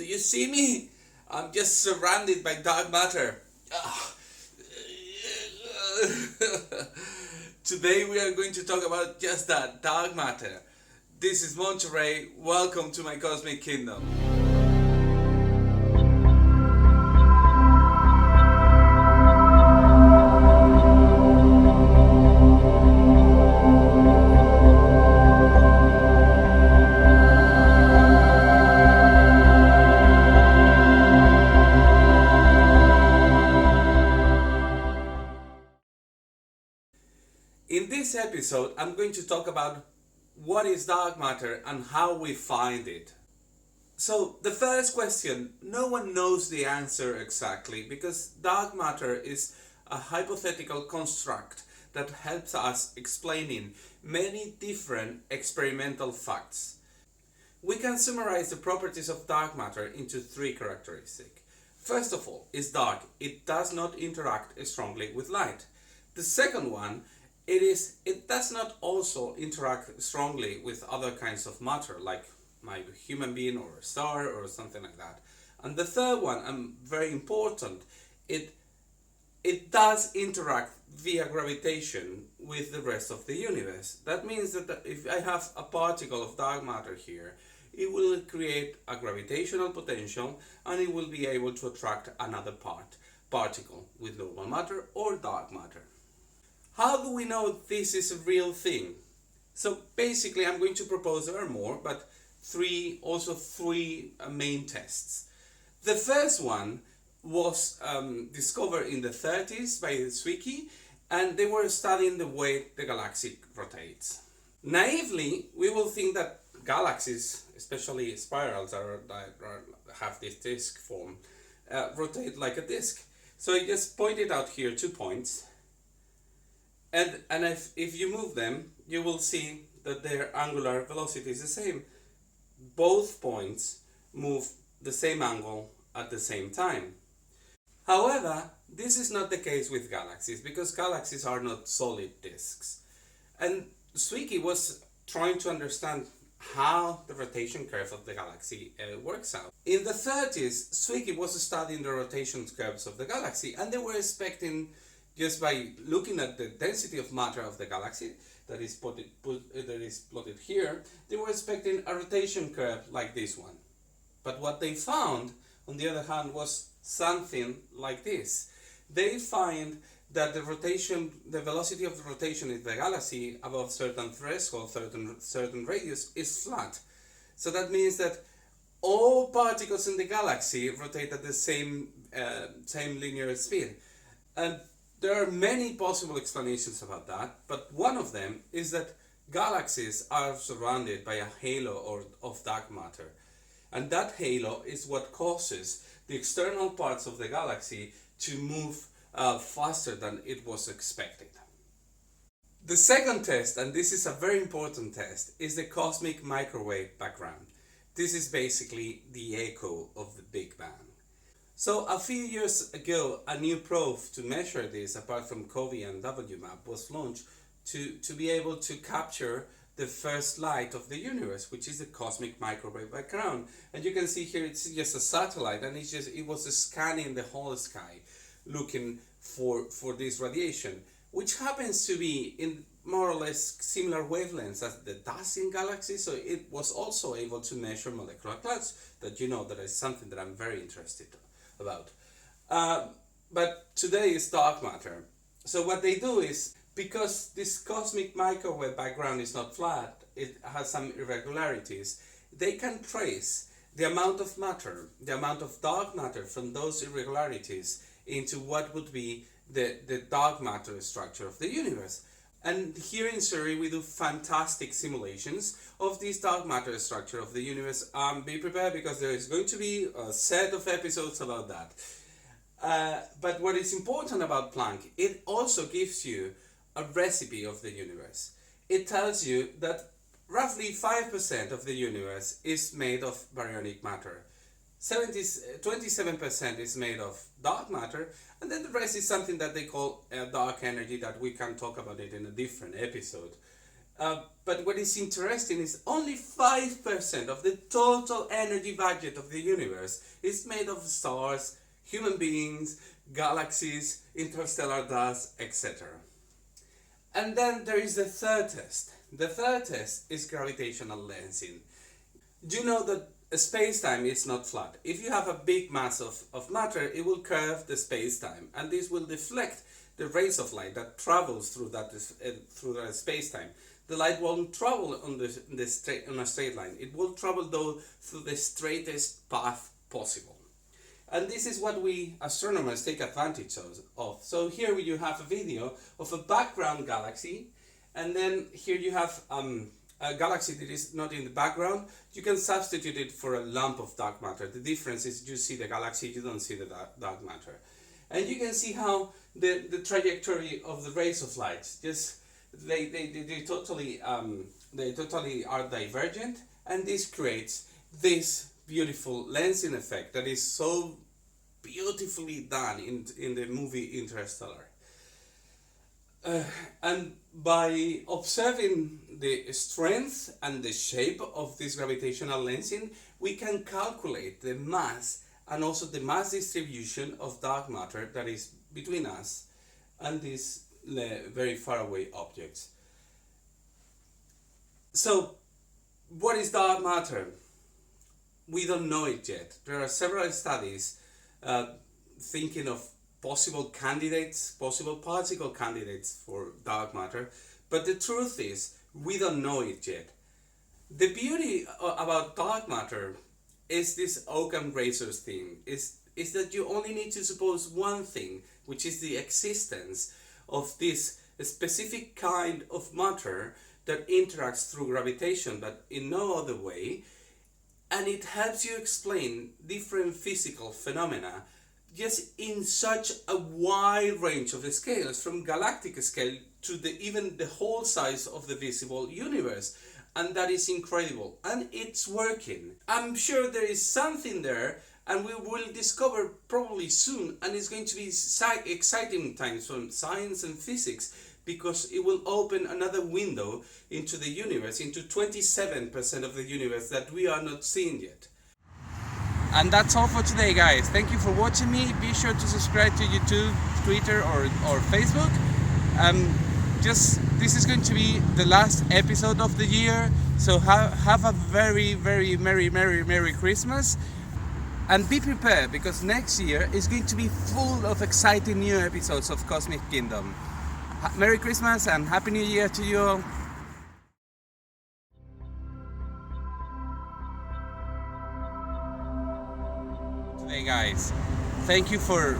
Do you see me? I'm just surrounded by dark matter. Today we are going to talk about just that, dark matter. This is Monterey. Welcome to my cosmic kingdom. In this episode, I'm going to talk about what is dark matter and how we find it. So, the first question, no one knows the answer exactly because dark matter is a hypothetical construct that helps us explaining many different experimental facts. We can summarize the properties of dark matter into three characteristics. First of all, it's dark. It does not interact strongly with light. The second one, it does not also interact strongly with other kinds of matter, like my human being or a star or something like that. And the third one, and very important, it does interact via gravitation with the rest of the universe. That means that if I have a particle of dark matter here, it will create a gravitational potential and it will be able to attract another particle with normal matter or dark matter. How do we know this is a real thing? So basically I'm going to propose, there are more, but three main tests. The first one was discovered in the 30s by Zwicky, and they were studying the way the galaxy rotates. Naively, we will think that galaxies, especially spirals that have this disk form, rotate like a disk. So I just pointed out here 2 points. And if you move them, you will see that their angular velocity is the same. Both points move the same angle at the same time. However, this is not the case with galaxies, because galaxies are not solid disks. And Zwicky was trying to understand how the rotation curve of the galaxy works out. In the 30s, Zwicky was studying the rotation curves of the galaxy, and they were expecting, just by looking at the density of matter of the galaxy that is plotted here, they were expecting a rotation curve like this one. But what they found, on the other hand, was something like this. They find that the velocity of the rotation in the galaxy above certain threshold, certain radius, is flat. So that means that all particles in the galaxy rotate at the same linear speed. And there are many possible explanations about that, but one of them is that galaxies are surrounded by a halo of dark matter. And that halo is what causes the external parts of the galaxy to move faster than it was expected. The second test, and this is a very important test, is the cosmic microwave background. This is basically the echo of the Big Bang. So a few years ago, a new probe to measure this, apart from COVI and WMAP, was launched to be able to capture the first light of the universe, which is the cosmic microwave background. And you can see here it's just a satellite, and it was scanning the whole sky, looking for this radiation, which happens to be in more or less similar wavelengths as the dust in galaxies. So it was also able to measure molecular clouds. That is something that I'm very interested about. But today is dark matter. So what they do is, because this cosmic microwave background is not flat, it has some irregularities, they can trace the amount of matter, the amount of dark matter from those irregularities into what would be the dark matter structure of the universe. And here in Surrey we do fantastic simulations of this dark matter structure of the universe. Be prepared, because there is going to be a set of episodes about that. But what is important about Planck, it also gives you a recipe of the universe. It tells you that roughly 5% of the universe is made of baryonic matter. 27% is made of dark matter, and then the rest is something that they call dark energy, that we can talk about it in a different episode. But what is interesting is only 5% of the total energy budget of the universe is made of stars, human beings, galaxies, interstellar dust, etc. And then there is the third test. The third test is gravitational lensing. Do you know that space-time is not flat? If you have a big mass of matter, it will curve the space-time, and this will deflect the rays of light that travels through that space-time. The light won't travel on on a straight line. It will travel though through the straightest path possible. And this is what we astronomers take advantage of. So here you have a video of a background galaxy, and then here you have a galaxy that is not in the background. You can substitute it for a lump of dark matter. The difference is you see the galaxy, you don't see the dark matter. And you can see how the trajectory of the rays of light, just they totally are divergent, and this creates this beautiful lensing effect that is so beautifully done in the movie Interstellar. And by observing the strength and the shape of this gravitational lensing, we can calculate the mass and also the mass distribution of dark matter that is between us and these very far away objects. So, what is dark matter? We don't know it yet. There are several studies thinking of possible particle candidates for dark matter, but the truth is, we don't know it yet. The beauty about dark matter is this Occam razors thing, is that you only need to suppose one thing, which is the existence of this specific kind of matter that interacts through gravitation, but in no other way, and it helps you explain different physical phenomena just in such a wide range of scales, from galactic scale to even the whole size of the visible universe. And that is incredible, and it's working. I'm sure there is something there, and we will discover probably soon, and it's going to be exciting times from science and physics, because it will open another window into the universe, into 27% of the universe that we are not seeing yet. And that's all for today, guys. Thank you for watching me. Be sure to subscribe to YouTube, Twitter, or Facebook. This is going to be the last episode of the year, so have a very, very Merry Christmas. And be prepared, because next year is going to be full of exciting new episodes of Cosmic Kingdom. Merry Christmas and Happy New Year to you all. Today, guys, thank you for